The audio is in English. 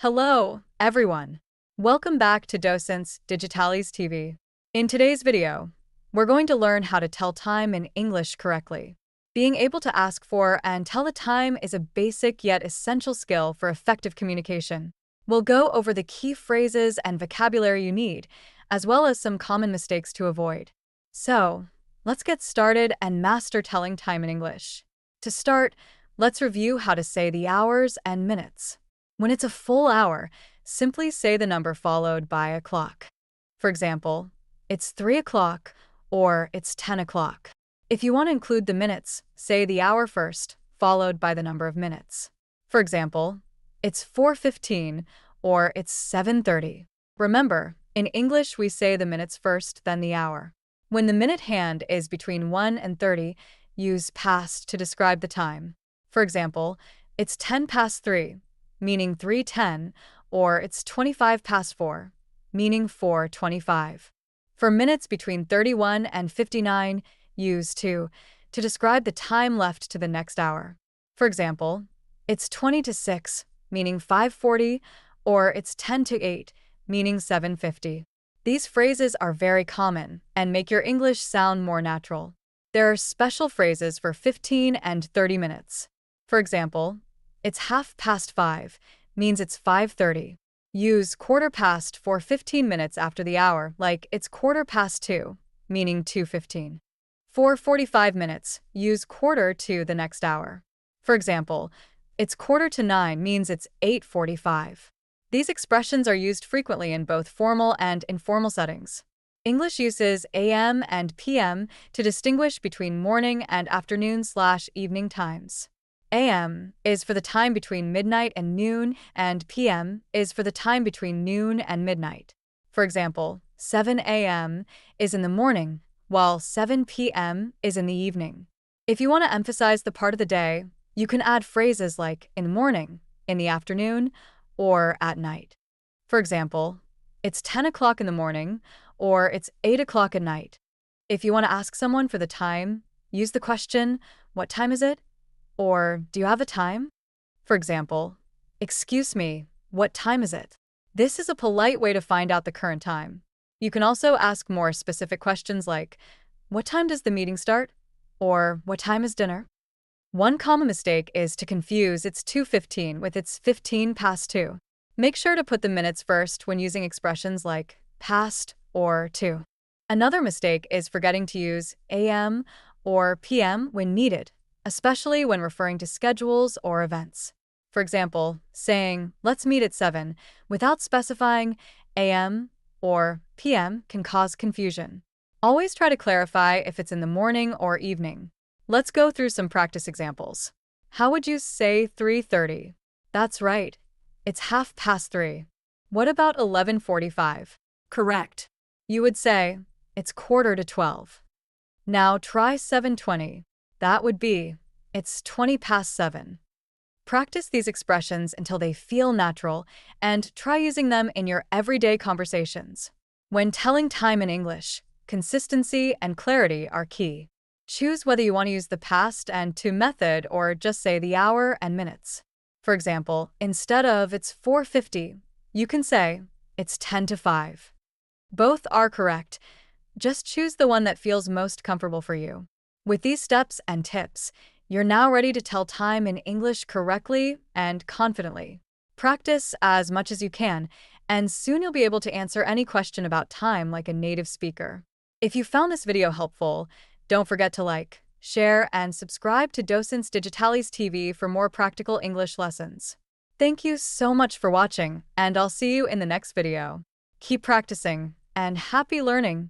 Hello, everyone. Welcome back to Docents Digitalis TV. In today's video, we're going to learn how to tell time in English correctly. Being able to ask for and tell the time is a basic yet essential skill for effective communication. We'll go over the key phrases and vocabulary you need, as well as some common mistakes to avoid. So, let's get started and master telling time in English. To start, let's review how to say the hours and minutes. When it's a full hour, simply say the number followed by a clock. For example, it's 3 o'clock or it's 10 o'clock. If you want to include the minutes, say the hour first, followed by the number of minutes. For example, it's 4:15 or it's 7:30. Remember, in English we say the minutes first, then the hour. When the minute hand is between 1 and 30, use past to describe the time. For example, it's 10 past 3. Meaning 3:10, or it's 25 past 4, meaning 4:25. For minutes between 31 and 59, use to describe the time left to the next hour. For example, it's 20 to 6, meaning 5:40, or it's 10 to 8, meaning 7:50. These phrases are very common and make your English sound more natural. There are special phrases for 15 and 30 minutes. For example, it's 5:30, means it's 5:30. Use quarter past for 15 minutes after the hour, like it's 2:15, meaning 2:15. For 45 minutes, use quarter to the next hour. For example, it's 8:45, means it's 8:45. These expressions are used frequently in both formal and informal settings. English uses AM and PM to distinguish between morning and afternoon/evening times. AM is for the time between midnight and noon, and PM is for the time between noon and midnight. For example, 7 a.m. is in the morning, while 7 p.m. is in the evening. If you want to emphasize the part of the day, you can add phrases like in the morning, in the afternoon, or at night. For example, it's 10 o'clock in the morning, or it's 8 o'clock at night. If you want to ask someone for the time, use the question, "What time is it?" Or, "Do you have a time?" For example, "Excuse me, what time is it?" This is a polite way to find out the current time. You can also ask more specific questions like, "What time does the meeting start?" Or, "What time is dinner?" One common mistake is to confuse it's 2:15 with it's 15 past 2. Make sure to put the minutes first when using expressions like past or to. Another mistake is forgetting to use AM or PM when needed, especially when referring to schedules or events. For example, saying, "Let's meet at 7," without specifying AM or PM can cause confusion. Always try to clarify if it's in the morning or evening. Let's go through some practice examples. How would you say 3:30? That's right. It's 3:30. What about 11:45? Correct. You would say, it's 11:45. Now try 7:20. That would be, it's 20 past 7. Practice these expressions until they feel natural and try using them in your everyday conversations. When telling time in English, consistency and clarity are key. Choose whether you want to use the past and to method or just say the hour and minutes. For example, instead of it's 4:50, you can say it's 10 to 5. Both are correct. Just choose the one that feels most comfortable for you. With these steps and tips, you're now ready to tell time in English correctly and confidently. Practice as much as you can, and soon you'll be able to answer any question about time like a native speaker. If you found this video helpful, don't forget to like, share, and subscribe to Docents Digitalis TV for more practical English lessons. Thank you so much for watching, and I'll see you in the next video. Keep practicing, and happy learning!